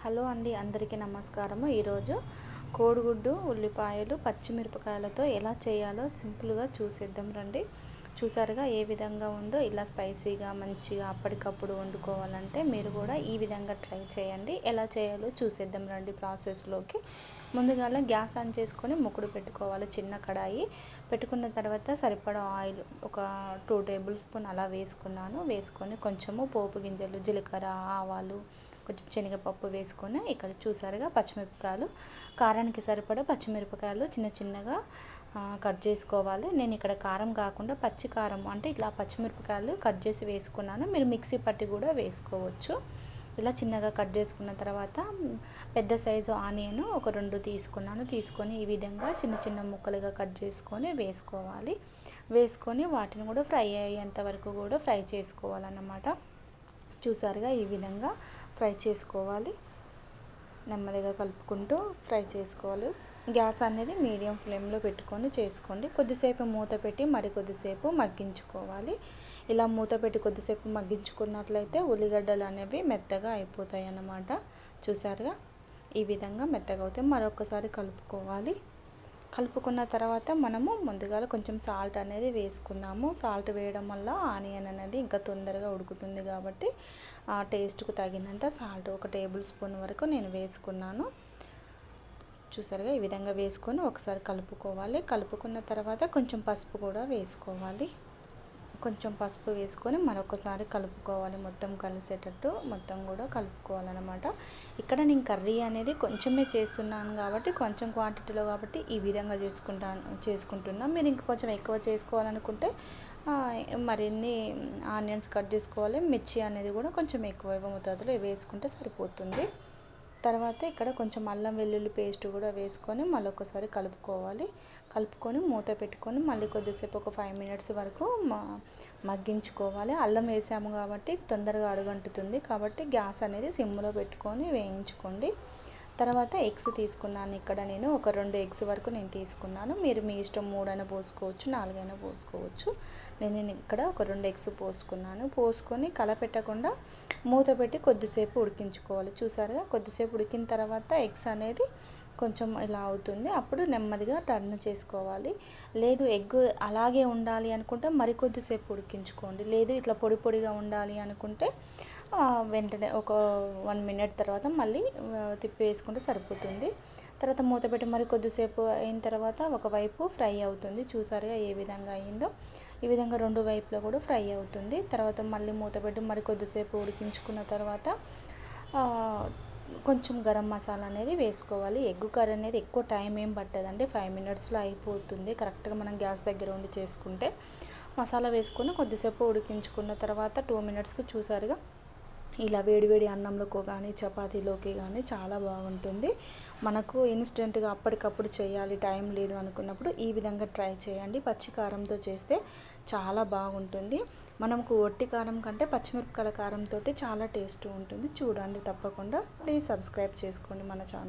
Hello అండి, అందరికీ నమస్కారము. ఈరోజు కోడిగుడ్డు, ఉల్లిపాయలు, పచ్చిమిరపకాయలతో ఎలా చేయాలో సింపుల్గా చూసేద్దాం రండి. చూసారుగా ఏ విధంగా ఉందో. ఇలా స్పైసీగా మంచిగా అప్పటికప్పుడు వండుకోవాలంటే మీరు కూడా ఈ విధంగా ట్రై చేయండి. ఎలా చేయాలో చూసేద్దాం రండి ప్రాసెస్లోకి. ముందుగా గ్యాస్ ఆన్ చేసుకొని ముక్కుడు పెట్టుకోవాలి. చిన్న కడాయి పెట్టుకున్న తర్వాత సరిపడా ఆయిల్ ఒక 2 టేబుల్ స్పూన్ అలా వేసుకున్నాను. వేసుకొని కొంచెము పోపు గింజలు, జీలకర్ర, ఆవాలు, కొంచెం శనగపప్పు వేసుకొని ఇక్కడ చూసారుగా పచ్చిమిరపకాయలు, కారానికి సరిపడా పచ్చిమిరపకాయలు చిన్న చిన్నగా కట్ చేసుకోవాలి. నేను ఇక్కడ కారం కాకుండా పచ్చి కారం అంటే ఇట్లా పచ్చిమిరపకాయలు కట్ చేసి వేసుకున్నాను. మీరు మిక్సీ పట్టి కూడా వేసుకోవచ్చు. ఇలా చిన్నగా కట్ చేసుకున్న తర్వాత పెద్ద సైజు ఆనియన్ ఒక 2 తీసుకున్నాను. తీసుకొని ఈ విధంగా చిన్న చిన్న ముక్కలుగా కట్ చేసుకొని వేసుకోవాలి. వేసుకొని వాటిని కూడా ఫ్రై అయ్యేంత వరకు కూడా ఫ్రై చేసుకోవాలన్నమాట. చూసారుగా ఈ విధంగా ఫ్రై చేసుకోవాలి. నెమ్మదిగా కలుపుకుంటూ ఫ్రై చేసుకోవాలి. గ్యాస్ అనేది మీడియం ఫ్లేమ్లో పెట్టుకొని చేసుకోండి. కొద్దిసేపు మూత పెట్టి మరి కొద్దిసేపు మగ్గించుకోవాలి. ఇలా మూత పెట్టి కొద్దిసేపు మగ్గించుకున్నట్లయితే ఉల్లిగడ్డలు అనేవి మెత్తగా అయిపోతాయి అన్నమాట. చూసారుగా ఈ విధంగా మెత్తగా అవుతాయి. మరొకసారి కలుపుకోవాలి. కలుపుకున్న తర్వాత మనము ముందుగా కొంచెం సాల్ట్ అనేది వేసుకుందాము. సాల్ట్ వేయడం వల్ల ఆనియన్ అనేది ఇంకా తొందరగా ఉడుకుతుంది కాబట్టి టేస్ట్కు తగినంత సాల్ట్ ఒక టేబుల్ స్పూన్ వరకు నేను వేసుకున్నాను. చూసారుగా ఈ విధంగా వేసుకొని ఒకసారి కలుపుకోవాలి. కలుపుకున్న తర్వాత కొంచెం పసుపు కూడా వేసుకోవాలి. కొంచెం పసుపు వేసుకొని మరొకసారి కలుపుకోవాలి. మొత్తం కలిసేటట్టు మొత్తం కూడా కలుపుకోవాలన్నమాట. ఇక్కడ నేను కర్రీ అనేది కొంచెమే చేస్తున్నాను కాబట్టి కొంచెం క్వాంటిటీలో కాబట్టి ఈ విధంగా చేసుకుంటున్నాను. మీరు ఇంకా కొంచెం ఎక్కువ చేసుకోవాలనుకుంటే మరిన్ని ఆనియన్స్ కట్ చేసుకోవాలి. మిర్చి అనేది కూడా కొంచెం ఎక్కువ మోతాదులో వేసుకుంటే సరిపోతుంది. తర్వాత ఇక్కడ కొంచెం అల్లం వెల్లుల్లి పేస్ట్ కూడా వేసుకొని మళ్ళొకసారి కలుపుకోవాలి. కలుపుకొని మూత పెట్టుకొని మళ్ళీ కొద్దిసేపు ఒక 5 మినిట్స్ వరకు మగ్గించుకోవాలి. అల్లం వేసాము కాబట్టి తొందరగా అడుగంటుతుంది కాబట్టి గ్యాస్ అనేది సిమ్లో పెట్టుకొని వేయించుకోండి. తర్వాత ఎగ్స్ తీసుకున్నాను. ఇక్కడ నేను ఒక 2 ఎగ్స్ వరకు నేను తీసుకున్నాను. మీరు మీ ఇష్టం 3 అయినా పోసుకోవచ్చు, 4 అయినా పోసుకోవచ్చు. నేను ఇక్కడ ఒక 2 ఎగ్స్ పోసుకున్నాను. పోసుకొని కలపెట్టకుండా మూత పెట్టి కొద్దిసేపు ఉడికించుకోవాలి. చూసారుగా కొద్దిసేపు ఉడికిన తర్వాత ఎగ్స్ అనేది కొంచెం ఇలా అవుతుంది. అప్పుడు నెమ్మదిగా టర్న్ చేసుకోవాలి. లేదు ఎగ్ అలాగే ఉండాలి అనుకుంటే మరి కొద్దిసేపు ఉడికించుకోండి. లేదు ఇట్లా పొడి పొడిగా ఉండాలి అనుకుంటే వెంటనే ఒక 1 మినిట్ తర్వాత మళ్ళీ తిప్పి వేసుకుంటే సరిపోతుంది. తర్వాత మూత పెట్టి మరి కొద్దిసేపు అయిన తర్వాత ఒకవైపు ఫ్రై అవుతుంది. చూసారుగా ఏ విధంగా అయిందో. ఈ విధంగా 2 వైపులో కూడా ఫ్రై అవుతుంది. తర్వాత మళ్ళీ మూత పెట్టి మరి కొద్దిసేపు ఉడికించుకున్న తర్వాత కొంచెం గరం మసాలా అనేది వేసుకోవాలి. ఎగ్ కర్రీ అనేది ఎక్కువ టైం ఏం పట్టదండి, 5 మినిట్స్లో అయిపోతుంది. కరెక్ట్గా మనం గ్యాస్ దగ్గర ఉండి చేసుకుంటే. మసాలా వేసుకొని కొద్దిసేపు ఉడికించుకున్న తర్వాత 2 మినిట్స్కి చూసారుగా ఇలా వేడివేడి అన్నంలోకి కానీ చపాతీలోకి కానీ చాలా బాగుంటుంది. మనకు ఇన్స్టెంట్గా అప్పటికప్పుడు చేయాలి టైం లేదు అనుకున్నప్పుడు ఈ విధంగా ట్రై చేయండి. పచ్చి కారంతో చేస్తే చాలా బాగుంటుంది. మనకు ఒట్టి కారం కంటే పచ్చిమిరపకాయల కారంతో చాలా టేస్ట్ ఉంటుంది. చూడండి తప్పకుండా. ప్లీజ్ సబ్స్క్రైబ్ చేసుకోండి మన ఛానల్.